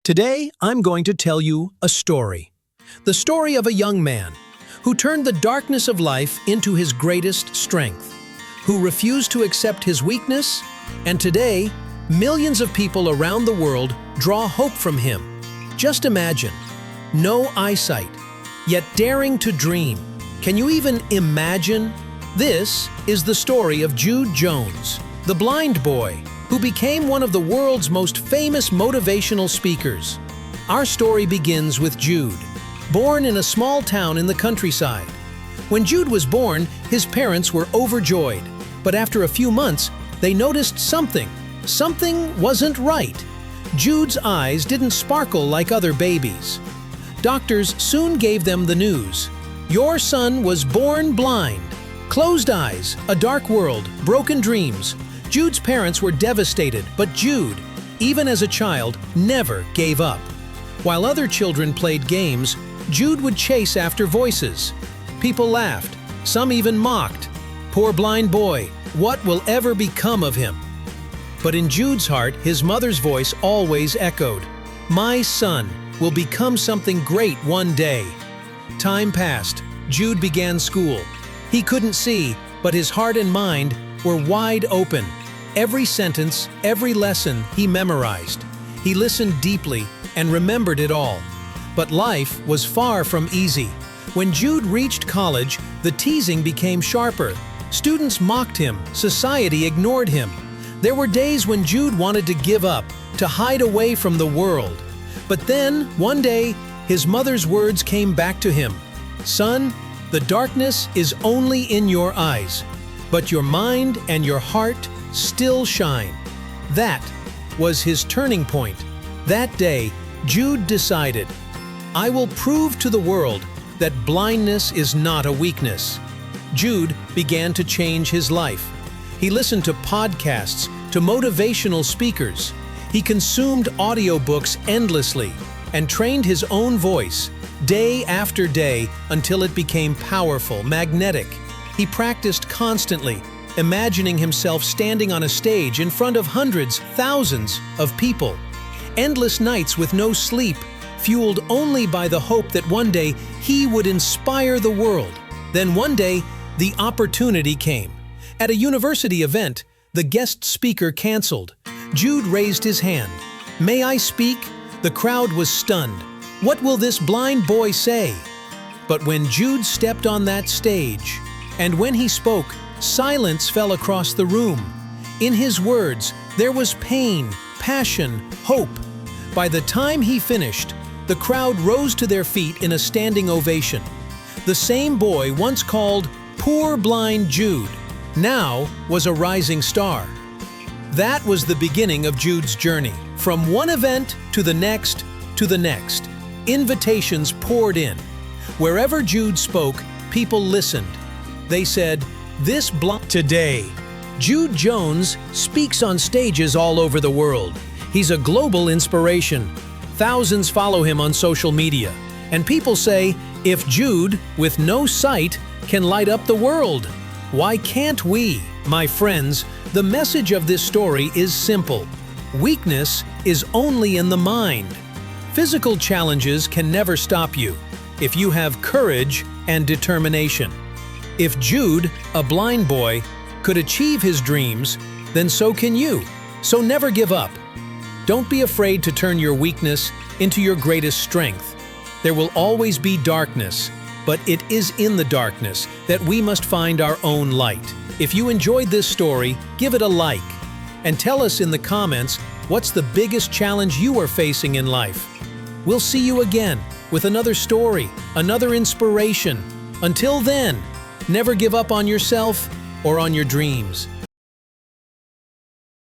Today, I'm going to tell you a story. The story of a young man who turned the darkness of life into his greatest strength, who refused to accept his weakness, and today, millions of people around the world draw hope from him. Just imagine, no eyesight, yet daring to dream. Can you even imagine? This is the story of Jude Jones, the blind boy who became one of the world's most famous motivational speakers. Our story begins with Jude, born in a small town in the countryside. When Jude was born, his parents were overjoyed, but after a few months, they noticed something. Something wasn't right. Jude's eyes didn't sparkle like other babies. Doctors soon gave them the news. Your son was born blind. Closed eyes, a dark world, broken dreams. Jude's parents were devastated, but Jude, even as a child, never gave up. While other children played games, Jude would chase after voices. People laughed, some even mocked. Poor blind boy, what will ever become of him? But in Jude's heart, his mother's voice always echoed, "My son will become something great one day." Time passed. Jude began school. He couldn't see, but his heart and mind were wide open. Every sentence, every lesson he memorized. He listened deeply and remembered it all. But life was far from easy. When Jude reached college, the teasing became sharper. Students mocked him, society ignored him. There were days when Jude wanted to give up, to hide away from the world. But then, one day, his mother's words came back to him. "Son, the darkness is only in your eyes, but your mind and your heart still shine." That was his turning point. That day, Jude decided, "I will prove to the world that blindness is not a weakness." Jude began to change his life. He listened to podcasts, to motivational speakers. He consumed audiobooks endlessly and trained his own voice, day after day, until it became powerful, magnetic. He practiced constantly, imagining himself standing on a stage in front of hundreds, thousands of people. Endless nights with no sleep, fueled only by the hope that one day he would inspire the world. Then one day, the opportunity came. At a university event, the guest speaker canceled. Jude raised his hand. "May I speak?" The crowd was stunned. What will this blind boy say? But when Jude stepped on that stage, and when he spoke, silence fell across the room. In his words, there was pain, passion, hope. By the time he finished, the crowd rose to their feet in a standing ovation. The same boy once called "Poor Blind Jude" now was a rising star. That was the beginning of Jude's journey. From one event to the next to the next, invitations poured in. Wherever Jude spoke, people listened. They said, "This blind..." Today, Jude Jones speaks on stages all over the world. He's a global inspiration. Thousands follow him on social media. And people say, if Jude, with no sight, can light up the world, why can't we? My friends, the message of this story is simple. Weakness is only in the mind. Physical challenges can never stop you if you have courage and determination. If Jude, a blind boy, could achieve his dreams, then so can you. So never give up. Don't be afraid to turn your weakness into your greatest strength. There will always be darkness, but it is in the darkness that we must find our own light. If you enjoyed this story, give it a like. And tell us in the comments what's the biggest challenge you are facing in life. We'll see you again with another story, another inspiration. Until then, never give up on yourself or on your dreams.